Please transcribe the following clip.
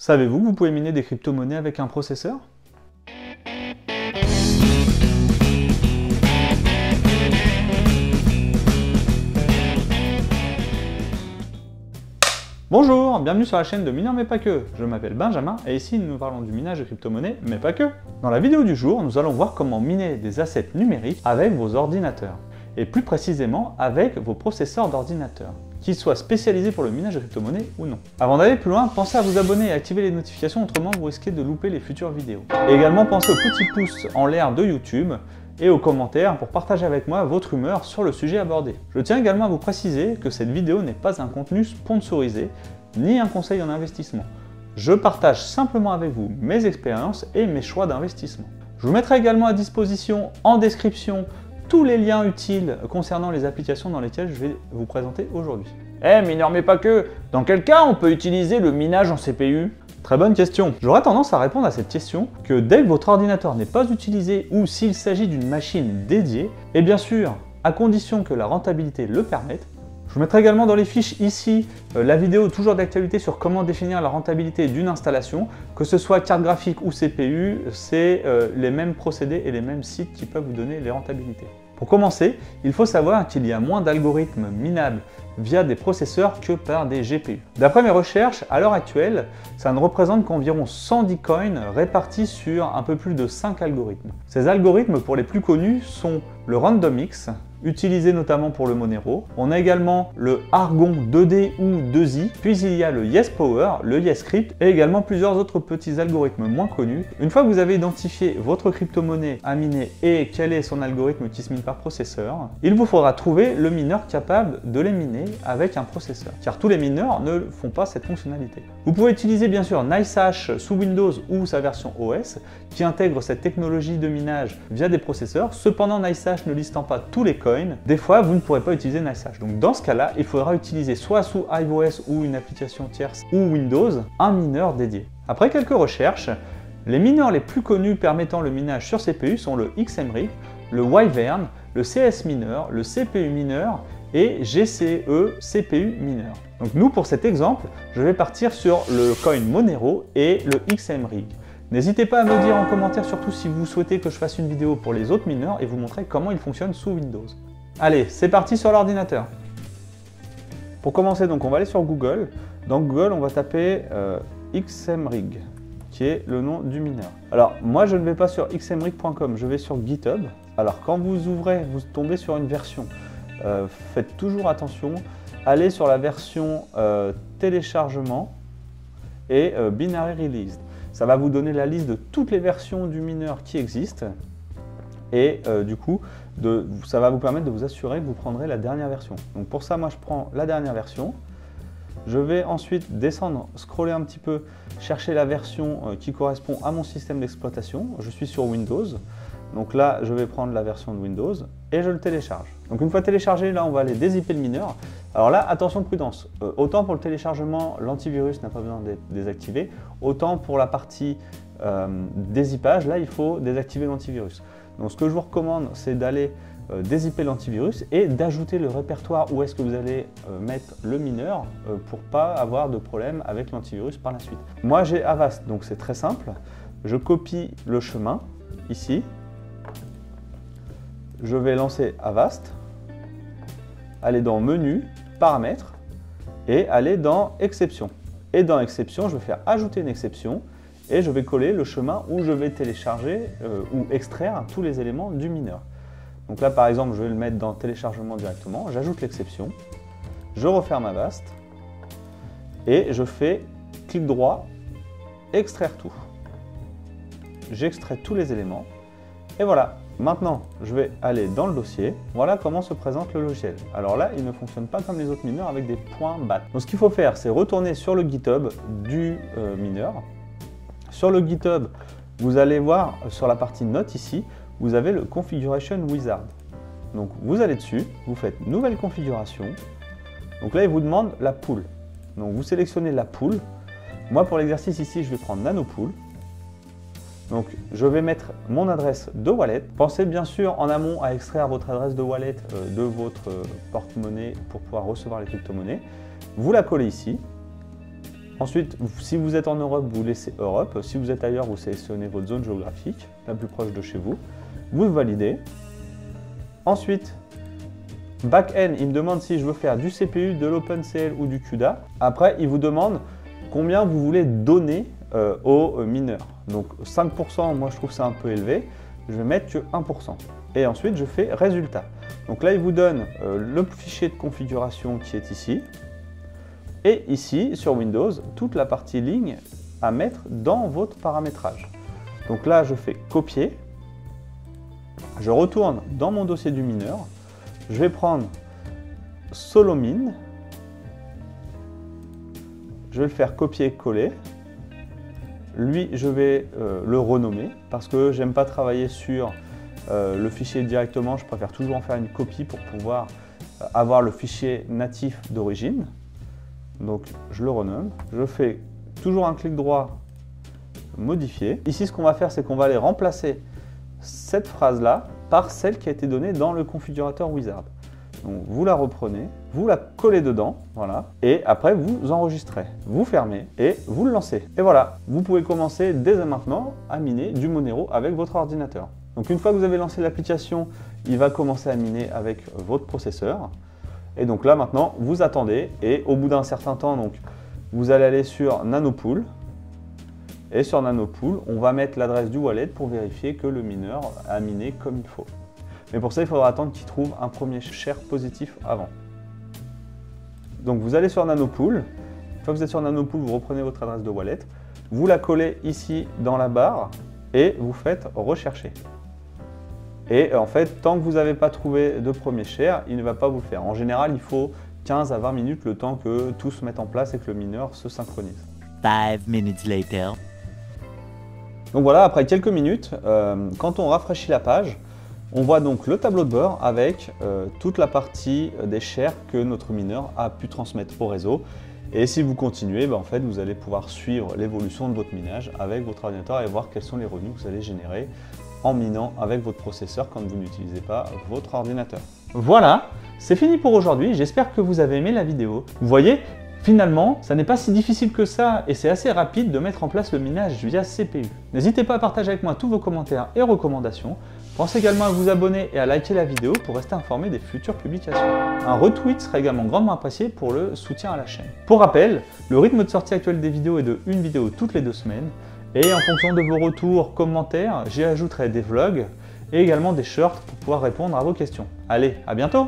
Savez-vous que vous pouvez miner des crypto-monnaies avec un processeur? Bonjour, bienvenue sur la chaîne de Mineurs mais pas que. Je m'appelle Benjamin et ici nous parlons du minage de crypto-monnaies mais pas que. Dans la vidéo du jour, nous allons voir comment miner des assets numériques avec vos ordinateurs et plus précisément avec vos processeurs d'ordinateur, qu'ils soient spécialisés pour le minage de crypto-monnaies ou non. Avant d'aller plus loin, pensez à vous abonner et activer les notifications, autrement vous risquez de louper les futures vidéos. Et également pensez au petit pouce en l'air de YouTube et aux commentaires pour partager avec moi votre humeur sur le sujet abordé. Je tiens également à vous préciser que cette vidéo n'est pas un contenu sponsorisé, ni un conseil en investissement. Je partage simplement avec vous mes expériences et mes choix d'investissement. Je vous mettrai également à disposition en description tous les liens utiles concernant les applications dans lesquelles je vais vous présenter aujourd'hui. Mineur mais pas que, dans quel cas on peut utiliser le minage en CPU? Très bonne question. J'aurais tendance à répondre à cette question que dès que votre ordinateur n'est pas utilisé ou s'il s'agit d'une machine dédiée, et bien sûr, à condition que la rentabilité le permette. Je vous mettrai également dans les fiches ici la vidéo toujours d'actualité sur comment définir la rentabilité d'une installation, que ce soit carte graphique ou CPU, c'est les mêmes procédés et les mêmes sites qui peuvent vous donner les rentabilités. Pour commencer, il faut savoir qu'il y a moins d'algorithmes minables via des processeurs que par des GPU. D'après mes recherches, à l'heure actuelle, ça ne représente qu'environ 110 coins répartis sur un peu plus de 5 algorithmes. Ces algorithmes, pour les plus connus, sont le RandomX, utilisé notamment pour le Monero. On a également le Argon 2D ou 2i, puis il y a le YesPower, le YesCrypt et également plusieurs autres petits algorithmes moins connus. Une fois que vous avez identifié votre crypto-monnaie à miner et quel est son algorithme qui se mine par processeur, il vous faudra trouver le mineur capable de les miner avec un processeur, car tous les mineurs ne font pas cette fonctionnalité. Vous pouvez utiliser bien sûr NiceHash sous Windows ou sa version OS qui intègre cette technologie de minage via des processeurs. Cependant, NiceHash ne listant pas tous les coins, des fois vous ne pourrez pas utiliser NiceHash. Donc dans ce cas-là, il faudra utiliser soit sous iOS ou une application tierce ou Windows, un mineur dédié. Après quelques recherches, les mineurs les plus connus permettant le minage sur CPU sont le XMRig, le Wyvern, le CS Miner, le CPU Miner et GCE CPU Miner. Donc nous, pour cet exemple, je vais partir sur le coin Monero et le XMRig. N'hésitez pas à me dire en commentaire, surtout si vous souhaitez que je fasse une vidéo pour les autres mineurs et vous montrer comment ils fonctionnent sous Windows. Allez, c'est parti sur l'ordinateur. Pour commencer, donc, on va aller sur Google. Dans Google, on va taper XMRig, qui est le nom du mineur. Alors, moi, je ne vais pas sur xmrig.com, je vais sur GitHub. Alors, quand vous ouvrez, vous tombez sur une version. Faites toujours attention, allez sur la version téléchargement et binary released. Ça va vous donner la liste de toutes les versions du mineur qui existent et du coup, ça va vous permettre de vous assurer que vous prendrez la dernière version. Donc pour ça, moi je prends la dernière version. Je vais ensuite descendre, scroller un petit peu, chercher la version qui correspond à mon système d'exploitation. Je suis sur Windows. Donc là, je vais prendre la version de Windows et je le télécharge. Donc une fois téléchargé, là, on va aller dézipper le mineur. Alors là, attention, prudence. Autant pour le téléchargement, l'antivirus n'a pas besoin d'être désactivé, autant pour la partie dézippage, là, il faut désactiver l'antivirus. Donc ce que je vous recommande, c'est d'aller dézipper l'antivirus et d'ajouter le répertoire où est-ce que vous allez mettre le mineur pour pas avoir de problème avec l'antivirus par la suite. Moi, j'ai Avast, donc c'est très simple. Je copie le chemin ici. Je vais lancer Avast, aller dans Menu, Paramètres et aller dans Exception. Et dans Exception, je vais faire ajouter une exception et je vais coller le chemin où je vais télécharger ou extraire tous les éléments du mineur. Donc là, par exemple, je vais le mettre dans Téléchargement directement, j'ajoute l'exception, je referme Avast et je fais clic droit, Extraire tout. J'extrais tous les éléments et voilà. Maintenant, je vais aller dans le dossier. Voilà comment se présente le logiciel. Alors là, il ne fonctionne pas comme les autres mineurs avec des points bat. Donc ce qu'il faut faire, c'est retourner sur le GitHub du mineur. Sur le GitHub, vous allez voir sur la partie notes ici, vous avez le Configuration Wizard. Donc vous allez dessus, vous faites Nouvelle configuration. Donc là, il vous demande la pool. Donc vous sélectionnez la pool. Moi, pour l'exercice ici, je vais prendre NanoPool. Donc je vais mettre mon adresse de wallet. Pensez bien sûr en amont à extraire votre adresse de wallet de votre porte-monnaie pour pouvoir recevoir les crypto-monnaies. Vous la collez ici. Ensuite, si vous êtes en Europe, vous laissez Europe. Si vous êtes ailleurs, vous sélectionnez votre zone géographique, la plus proche de chez vous. Vous validez. Ensuite, back-end, il me demande si je veux faire du CPU, de l'OpenCL ou du CUDA. Après, il vous demande combien vous voulez donner aux mineurs. Donc 5%, moi je trouve ça un peu élevé. Je vais mettre que 1%. Et ensuite, je fais résultat. Donc là, il vous donne le fichier de configuration qui est ici. Et ici, sur Windows, toute la partie ligne à mettre dans votre paramétrage. Donc là, je fais copier. Je retourne dans mon dossier du mineur. Je vais prendre SoloMin. Je vais le faire copier-coller. Lui, je vais le renommer parce que j'aime pas travailler sur le fichier directement. Je préfère toujours en faire une copie pour pouvoir avoir le fichier natif d'origine. Donc, je le renomme. Je fais toujours un clic droit, modifier. Ici, ce qu'on va faire, c'est qu'on va aller remplacer cette phrase-là par celle qui a été donnée dans le configurateur Wizard. Donc, vous la reprenez, vous la collez dedans, voilà, et après vous enregistrez, vous fermez et vous le lancez. Et voilà, vous pouvez commencer dès maintenant à miner du Monero avec votre ordinateur. Donc une fois que vous avez lancé l'application, il va commencer à miner avec votre processeur. Et donc là maintenant, vous attendez et au bout d'un certain temps, donc, vous allez aller sur Nanopool. Et sur Nanopool, on va mettre l'adresse du wallet pour vérifier que le mineur a miné comme il faut. Mais pour ça, il faudra attendre qu'il trouve un premier share positif avant. Donc vous allez sur Nanopool. Une fois que vous êtes sur Nanopool, vous reprenez votre adresse de wallet. Vous la collez ici dans la barre et vous faites rechercher. Et en fait, tant que vous n'avez pas trouvé de premier share, il ne va pas vous le faire. En général, il faut 15 à 20 minutes le temps que tout se mette en place et que le mineur se synchronise. 5 minutes later. Donc voilà, après quelques minutes, quand on rafraîchit la page, on voit donc le tableau de bord avec toute la partie des shares que notre mineur a pu transmettre au réseau. Et si vous continuez, en fait, vous allez pouvoir suivre l'évolution de votre minage avec votre ordinateur et voir quels sont les revenus que vous allez générer en minant avec votre processeur quand vous n'utilisez pas votre ordinateur. Voilà, c'est fini pour aujourd'hui. J'espère que vous avez aimé la vidéo. Vous voyez, finalement, ça n'est pas si difficile que ça et c'est assez rapide de mettre en place le minage via CPU. N'hésitez pas à partager avec moi tous vos commentaires et recommandations. Pensez également à vous abonner et à liker la vidéo pour rester informé des futures publications. Un retweet serait également grandement apprécié pour le soutien à la chaîne. Pour rappel, le rythme de sortie actuel des vidéos est de une vidéo toutes les 2 semaines. Et en fonction de vos retours, commentaires, j'y ajouterai des vlogs et également des shorts pour pouvoir répondre à vos questions. Allez, à bientôt!